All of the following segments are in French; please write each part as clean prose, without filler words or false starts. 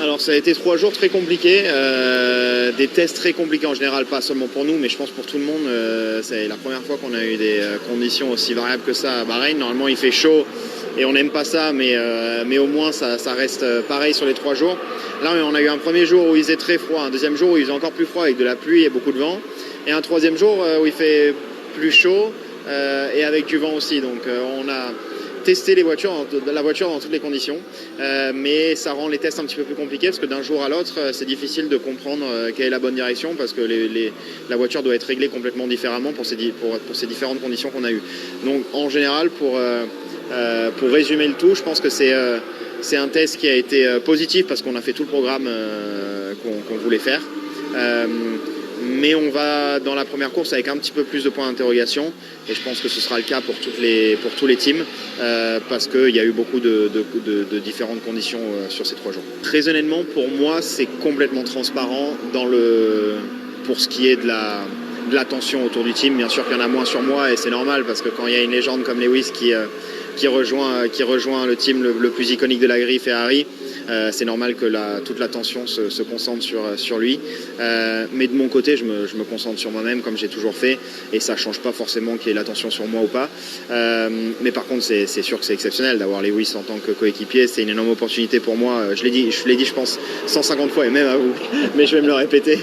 Alors ça a été 3 jours très compliqués, des tests très compliqués en général, pas seulement pour nous, mais je pense pour tout le monde. C'est la première fois qu'on a eu des conditions aussi variables que ça à Bahreïn. Normalement il fait chaud et on n'aime pas ça, mais au moins ça reste pareil sur les 3 jours. Là on a eu un premier jour où il faisait très froid, un deuxième jour où il faisait encore plus froid avec de la pluie et beaucoup de vent, et un troisième jour où il fait plus chaud et avec du vent aussi. Donc on a tester la voiture dans toutes les conditions, mais ça rend les tests un petit peu plus compliqués parce que d'un jour à l'autre c'est difficile de comprendre quelle est la bonne direction parce que la voiture doit être réglée complètement différemment pour ces différentes conditions qu'on a eues. Donc en général pour résumer le tout, je pense que c'est un test qui a été positif parce qu'on a fait tout le programme qu'on voulait faire. Mais on va dans la première course avec un petit peu plus de points d'interrogation et je pense que ce sera le cas pour tous les teams parce qu'il y a eu beaucoup de différentes conditions sur ces 3 jours. Très honnêtement, pour moi, c'est complètement transparent pour ce qui est de l'attention autour du team. Bien sûr qu'il y en a moins sur moi et c'est normal parce que quand il y a une légende comme Lewis qui rejoint le team le plus iconique de la grille, Ferrari, c'est normal que toute l'attention se concentre sur lui. Mais de mon côté, je me concentre sur moi-même comme j'ai toujours fait et ça ne change pas forcément qu'il y ait l'attention sur moi ou pas. Mais par contre, c'est sûr que c'est exceptionnel d'avoir Lewis en tant que coéquipier. C'est une énorme opportunité pour moi. Je l'ai dit, je pense 150 fois et même à vous, mais je vais me le répéter.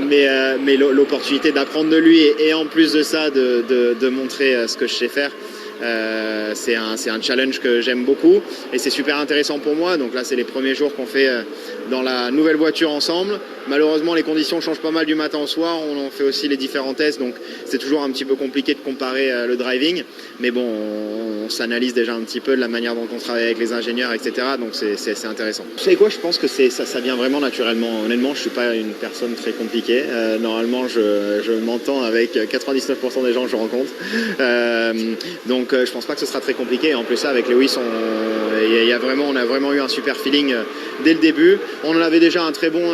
Mais l'opportunité d'apprendre de lui et en plus de ça, de montrer ce que je sais faire. C'est un challenge que j'aime beaucoup et c'est super intéressant pour moi. Donc là c'est les premiers jours qu'on fait dans la nouvelle voiture ensemble. Malheureusement les conditions changent pas mal du matin au soir, on en fait aussi les différents tests, donc c'est toujours un petit peu compliqué de comparer le driving, mais bon on s'analyse déjà un petit peu de la manière dont on travaille avec les ingénieurs, etc. Donc c'est intéressant. Vous savez quoi, je pense que ça vient vraiment naturellement. Honnêtement je suis pas une personne très compliquée, normalement je m'entends avec 99% des gens que je rencontre, donc je pense pas que ce sera très compliqué. En plus ça avec Lewis on a vraiment eu un super feeling dès le début. On en avait déjà un très bon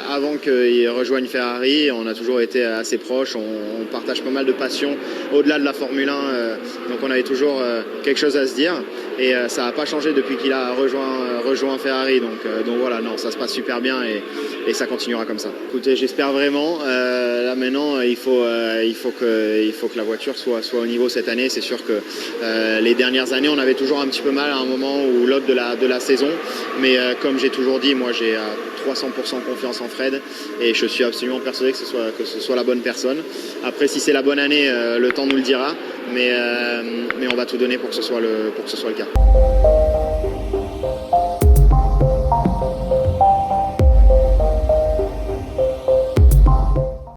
avant qu'il rejoigne Ferrari, on a toujours été assez proches, on partage pas mal de passion au-delà de la Formule 1, donc on avait toujours quelque chose à se dire et ça n'a pas changé depuis qu'il a rejoint Ferrari, donc voilà, non, ça se passe super bien et ça continuera comme ça. Écoutez, j'espère vraiment, là maintenant il faut que la voiture soit au niveau cette année. C'est sûr que les dernières années on avait toujours un petit peu mal à un moment ou l'autre de la saison, mais comme j'ai toujours dit, moi j'ai 300% confiance en Fred et je suis absolument persuadé que ce soit la bonne personne. Après si c'est la bonne année, le temps nous le dira, mais on va tout donner pour que ce soit le cas.